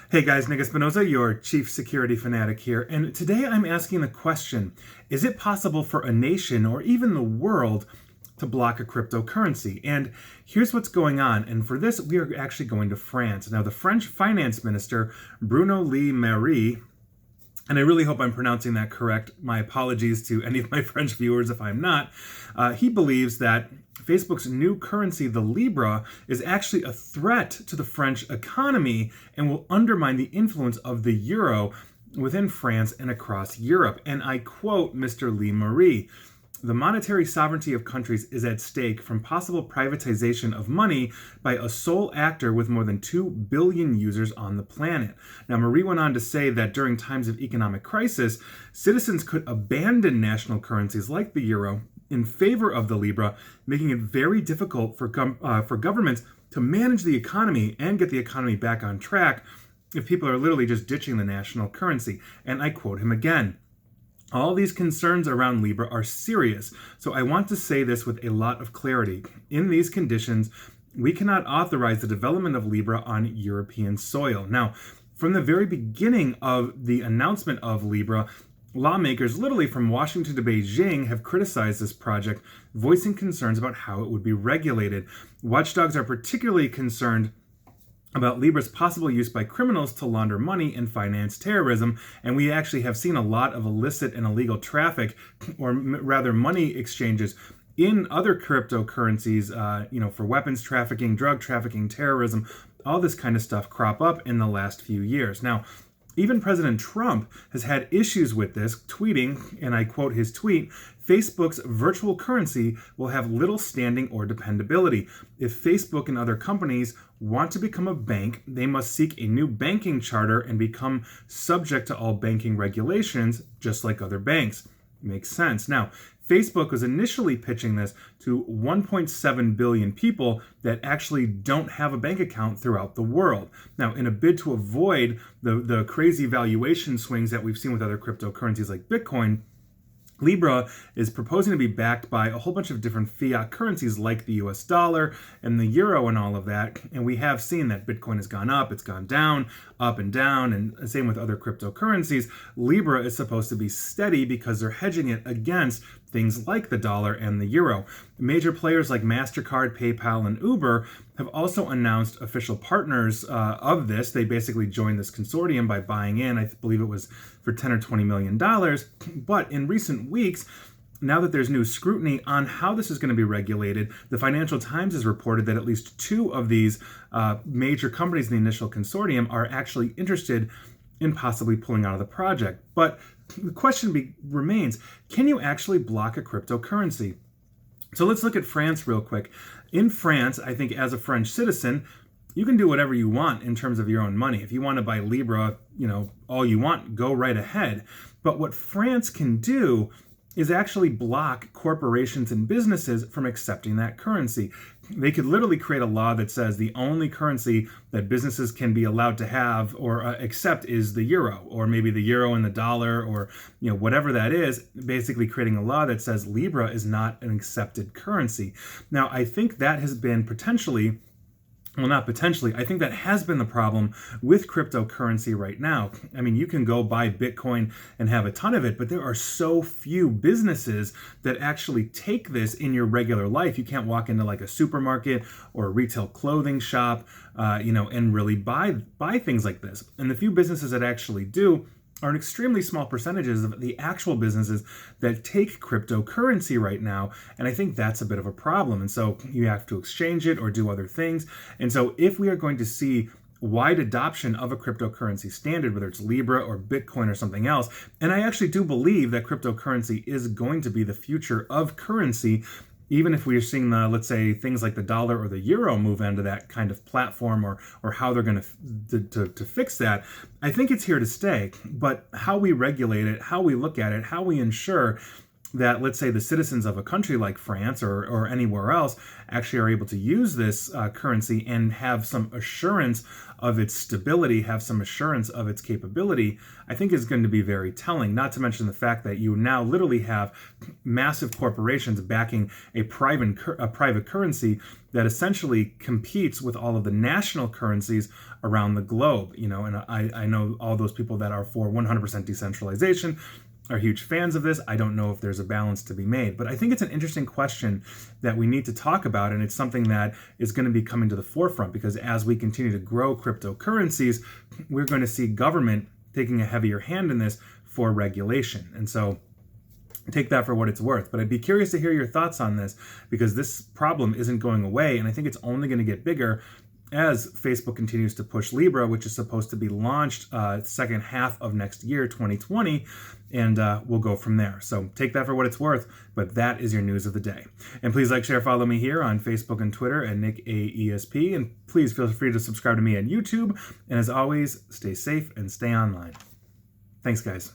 Hey guys, Nick Espinoza, your chief security fanatic here, and today I'm asking the question, is it possible for a nation or even the world to block a cryptocurrency? And here's what's going on, and for this we are actually going to France. Now the French finance minister, Bruno Le Maire, and I really hope I'm pronouncing that correct. My apologies to any of my French viewers if I'm not. He believes that Facebook's new currency, the Libra, is actually a threat to the French economy and will undermine the influence of the euro within France and across Europe. And I quote Mr. Le Maire: "The monetary sovereignty of countries is at stake from possible privatization of money by a sole actor with more than 2 billion users on the planet." Now, Marie went on to say that during times of economic crisis, citizens could abandon national currencies like the euro in favor of the Libra, making it very difficult for governments to manage the economy and get the economy back on track if people are literally just ditching the national currency. And I quote him again: "All these concerns around Libra are serious, so I want to say this with a lot of clarity. In these conditions, we cannot authorize the development of Libra on European soil." Now, from the very beginning of the announcement of Libra, lawmakers literally from Washington to Beijing have criticized this project, voicing concerns about how it would be regulated. Watchdogs are particularly concerned about Libra's possible use by criminals to launder money and finance terrorism, and we actually have seen a lot of illicit and illegal traffic, or rather money exchanges, in other cryptocurrencies, for weapons trafficking, drug trafficking, terrorism, all this kind of stuff crop up in the last few years. Now, even President Trump has had issues with this, tweeting, and I quote his tweet: "Facebook's virtual currency will have little standing or dependability. If Facebook and other companies want to become a bank, they must seek a new banking charter and become subject to all banking regulations, just like other banks." Makes sense. Now, Facebook was initially pitching this to 1.7 billion people that actually don't have a bank account throughout the world. Now, in a bid to avoid the crazy valuation swings that we've seen with other cryptocurrencies like Bitcoin, Libra is proposing to be backed by a whole bunch of different fiat currencies like the US dollar and the euro and all of that. And we have seen that Bitcoin has gone up, it's gone down, up and down, and same with other cryptocurrencies. Libra is supposed to be steady because they're hedging it against things like the dollar and the euro. Major players like MasterCard, PayPal, and Uber have also announced official partners of this. They basically joined this consortium by buying in, I believe it was for $10 or $20 million. But in recent weeks, now that there's new scrutiny on how this is going to be regulated, the Financial Times has reported that at least 2 of these major companies in the initial consortium are actually interested in possibly pulling out of the project. But the question remains, can you actually block a cryptocurrency? So let's look at France real quick. In France, I think as a French citizen, you can do whatever you want in terms of your own money. If you want to buy Libra, all you want, go right ahead. But what France can do is actually block corporations and businesses from accepting that currency. They could literally create a law that says the only currency that businesses can be allowed to have or accept is the euro, or maybe the euro and the dollar, or whatever that is, basically creating a law that says Libra is not an accepted currency. Now, I think that has been potentially, well, not potentially, I think that has been the problem with cryptocurrency right now. I mean, you can go buy Bitcoin and have a ton of it, but there are so few businesses that actually take this in your regular life. You can't walk into like a supermarket or a retail clothing shop, and really buy things like this. And the few businesses that actually do are an extremely small percentages of the actual businesses that take cryptocurrency right now. And I think that's a bit of a problem. And so you have to exchange it or do other things. And so if we are going to see wide adoption of a cryptocurrency standard, whether it's Libra or Bitcoin or something else, and I actually do believe that cryptocurrency is going to be the future of currency, even if we are seeing let's say, things like the dollar or the euro move into that kind of platform, or how they're going to fix that, I think it's here to stay. But how we regulate it, how we look at it, how we ensure that, let's say, the citizens of a country like France or anywhere else actually are able to use this currency and have some assurance of its stability, have some assurance of its capability, I think is going to be very telling. Not to mention the fact that you now literally have massive corporations backing a private currency that essentially competes with all of the national currencies around the globe. And I know all those people that are for 100% decentralization are huge fans of this. I don't know if there's a balance to be made, but I think it's an interesting question that we need to talk about, and it's something that is going to be coming to the forefront, because as we continue to grow cryptocurrencies, we're going to see government taking a heavier hand in this for regulation. And so take that for what it's worth. But I'd be curious to hear your thoughts on this, because this problem isn't going away, and I think it's only going to get bigger as Facebook continues to push Libra, which is supposed to be launched second half of next year, 2020, and we'll go from there. So take that for what it's worth, but that is your news of the day. And please like, share, follow me here on Facebook and Twitter at NickAESP, and please feel free to subscribe to me on YouTube, and as always, stay safe and stay online. Thanks, guys.